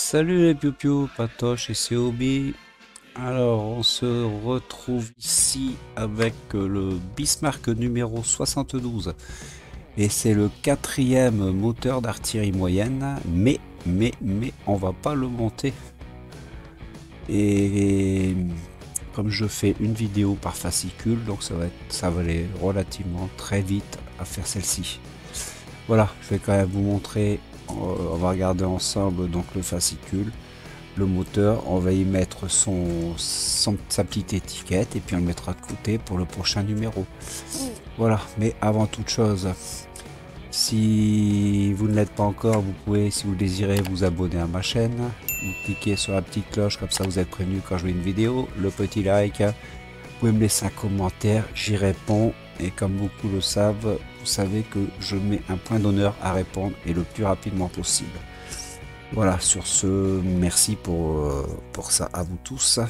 Salut les piou Patoche et Céobi. Alors, on se retrouve ici avec le Bismarck numéro 72. Et c'est le quatrième moteur d'artillerie moyenne. Mais, on va pas le monter. Et comme je fais une vidéo par fascicule, donc ça va aller relativement très vite à faire celle-ci. Voilà, je vais quand même vous montrer. On va regarder ensemble donc le fascicule, le moteur, on va y mettre sa petite étiquette et puis on le mettra de côté pour le prochain numéro. Voilà, mais avant toute chose, si vous ne l'êtes pas encore, vous pouvez, si vous le désirez, vous abonner à ma chaîne. Vous cliquez sur la petite cloche, comme ça vous êtes prévenu quand je mets une vidéo. Le petit like, vous pouvez me laisser un commentaire, j'y réponds. Et comme beaucoup le savent, vous savez que je mets un point d'honneur à répondre et le plus rapidement possible. Voilà, sur ce, merci pour ça à vous tous.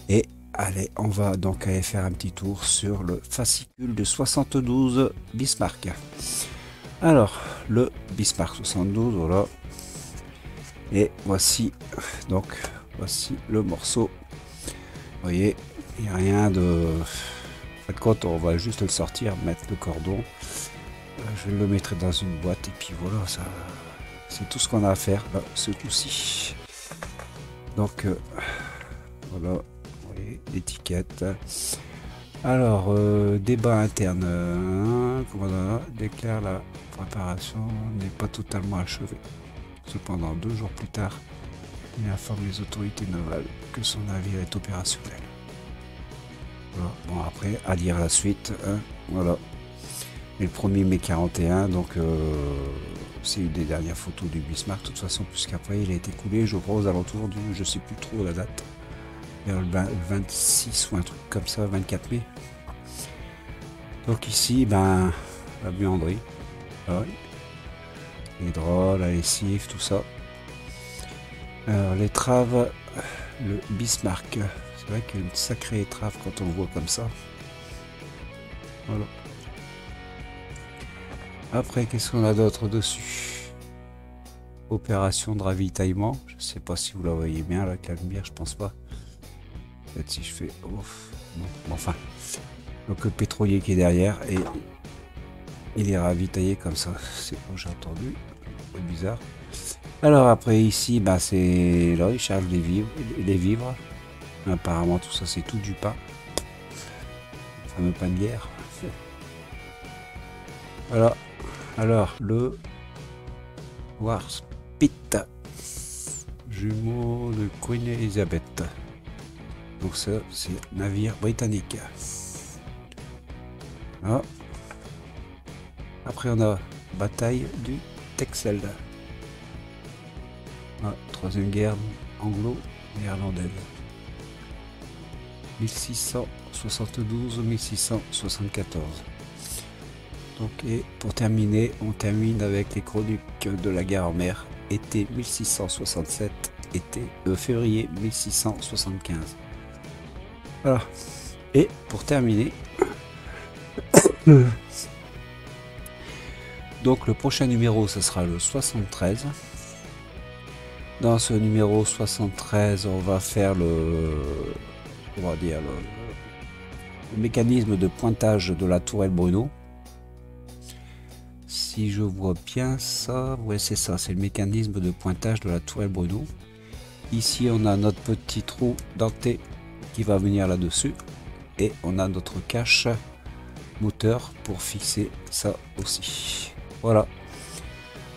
Et allez, on va donc aller faire un petit tour sur le fascicule de 72 Bismarck. Alors, le Bismarck 72, voilà. Et voici, donc, voici le morceau. Vous voyez, il n'y a rien de... Quand on va juste le sortir, mettre le cordon, je le mettrai dans une boîte et puis voilà, ça c'est tout ce qu'on a à faire là, ce coup-ci. Donc voilà, vous voyez l'étiquette. Alors débat interne, déclare la préparation n'est pas totalement achevée. Cependant, 2 jours plus tard, il informe les autorités navales que son navire est opérationnel. Voilà. Bon, après à lire la suite, hein, voilà. Et le 1er mai 41, donc c'est une des dernières photos du Bismarck de toute façon, puisqu'après il a été coulé, je crois, aux alentours du, je sais plus trop la date, vers le 26 ou un truc comme ça, 24 mai. Donc ici, ben, la buanderie, voilà. Les draps, la lessive, tout ça. Alors les traves, le Bismarck. C'est vrai qu'il y a une sacrée étrave quand on le voit comme ça. Voilà. Après, qu'est-ce qu'on a d'autre dessus? Opération de ravitaillement. Je sais pas si vous la voyez bien avec la lumière, je pense pas. Peut-être si je fais ouf. Bon, enfin. Donc le pétrolier qui est derrière et il est ravitaillé comme ça. C'est bon, j'ai entendu. C'est bizarre. Alors après ici, bah c'est là, il charge les vivres. Apparemment tout ça c'est tout du pain. Le fameux pain de guerre. Voilà. Alors le Warspit, jumeau de Queen Elizabeth. Donc ça c'est navire britannique. Voilà. Après on a bataille du Texel. Ah, troisième guerre anglo-néerlandaise. 1672-1674. Donc, et pour terminer, on termine avec les chroniques de la guerre en mer, été 1667, février 1675. Voilà. Et pour terminer, donc le prochain numéro, ce sera le 73. Dans ce numéro 73, on va faire le mécanisme de pointage de la tourelle Bruno. Si je vois bien ça, ouais c'est ça, c'est le mécanisme de pointage de la tourelle Bruno. Ici on a notre petit trou denté qui va venir là-dessus. Et on a notre cache moteur pour fixer ça aussi. Voilà.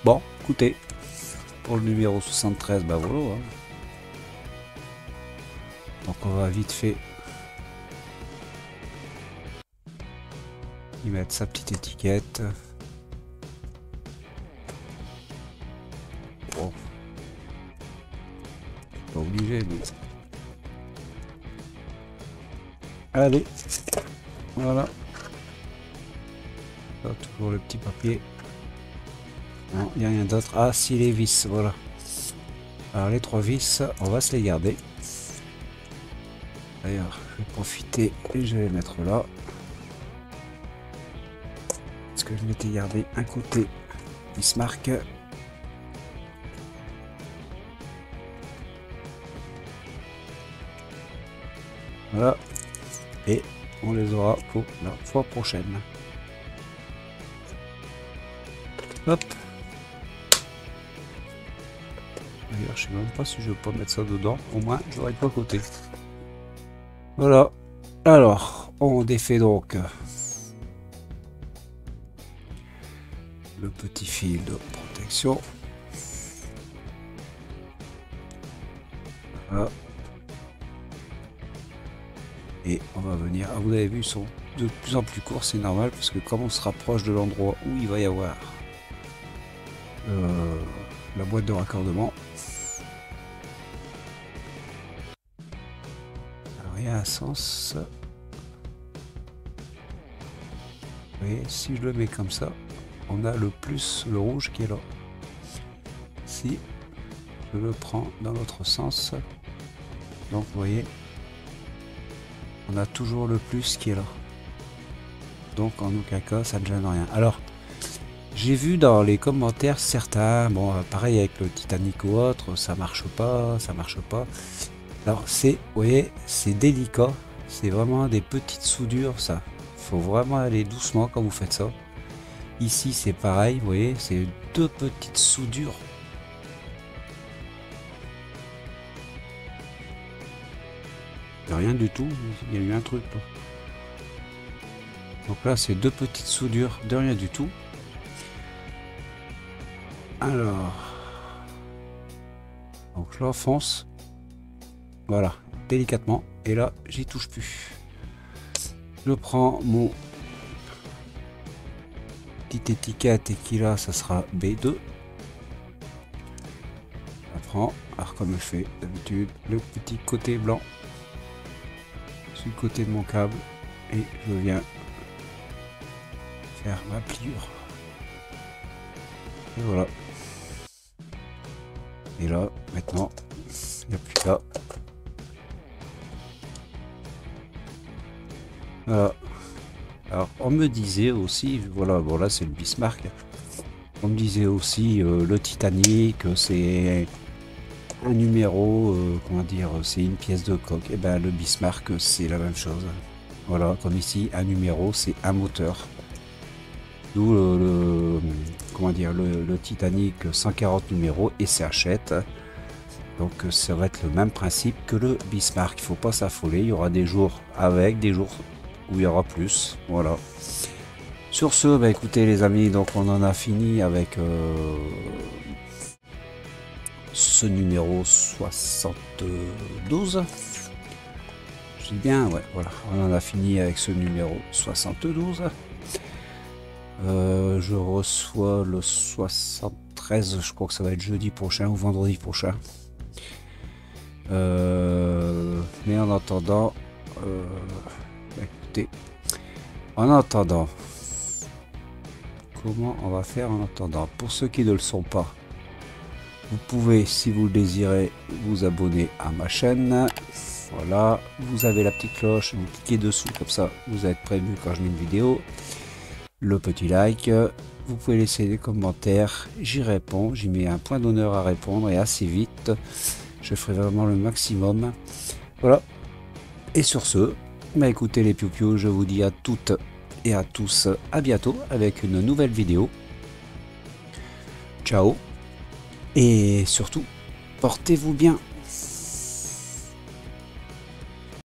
Bon, écoutez, pour le numéro 73, bah voilà. Hein. Donc on va vite fait y mettre sa petite étiquette. Bon. Pas obligé, mais... Allez. Voilà. Là, toujours le petit papier. Non, il n'y a rien d'autre. Ah si, les vis, voilà. Alors les 3 vis, on va se les garder. D'ailleurs, je vais profiter et je vais les mettre là. Parce que je m'étais gardé un côté Bismarck. Voilà. Et on les aura pour la fois prochaine. Hop. D'ailleurs, je sais même pas si je peux mettre ça dedans. Au moins, j'aurai de quoi côté. Voilà. Alors, on défait donc le petit fil de protection. Voilà. Et on va venir. Ah, vous avez vu, ils sont de plus en plus courts, c'est normal, parce que comme on se rapproche de l'endroit où il va y avoir la boîte de raccordement, alors il y a un sens. Vous voyez, si je le mets comme ça, on a le plus, le rouge qui est là. Si je le prends dans l'autre sens, donc vous voyez, on a toujours le plus qui est là. Donc en aucun cas ça ne gêne rien. Alors j'ai vu dans les commentaires certains, bon pareil avec le Titanic ou autre, ça marche pas. Alors c'est, vous voyez, c'est délicat, c'est vraiment des petites soudures ça. Faut vraiment aller doucement quand vous faites ça. Ici c'est pareil, vous voyez, c'est deux petites soudures. Rien du tout, il y a eu un truc là. Donc là c'est deux petites soudures de rien du tout. Alors, donc je l'enfonce, voilà, délicatement, et là j'y touche plus. Je prends mon petite étiquette et qui là ça sera B2. Je prends, alors comme je fais d'habitude, le petit côté blanc sur le côté de mon câble et je viens faire ma pliure. Et voilà. Et là, maintenant, il n'y a plus qu'à. Voilà. Alors, on me disait aussi, voilà, bon là c'est le Bismarck. On me disait aussi le Titanic, c'est un numéro, comment dire, c'est une pièce de coque. Et ben le Bismarck, c'est la même chose. Voilà, comme ici, un numéro, c'est un moteur. D'où comment dire, le Titanic 140 numéros et c'est achète. Donc ça va être le même principe que le Bismarck. Il faut pas s'affoler. Il y aura des jours avec, des jours où il y aura plus. Voilà. Sur ce, bah écoutez les amis, donc on en a fini avec ce numéro 72. Je dis bien, ouais, voilà. On en a fini avec ce numéro 72. Je reçois le 73, je crois que ça va être jeudi prochain ou vendredi prochain. Mais en attendant, écoutez, en attendant, comment on va faire en attendant? Pour ceux qui ne le sont pas, vous pouvez, si vous le désirez, vous abonner à ma chaîne. Voilà, vous avez la petite cloche, vous cliquez dessus, comme ça vous êtes prévenu quand je mets une vidéo. Le petit like, vous pouvez laisser des commentaires, j'y réponds, j'y mets un point d'honneur à répondre et assez vite, je ferai vraiment le maximum. Voilà, et sur ce, bah écoutez les piou-piou, je vous dis à toutes et à tous à bientôt avec une nouvelle vidéo. Ciao, et surtout, portez-vous bien.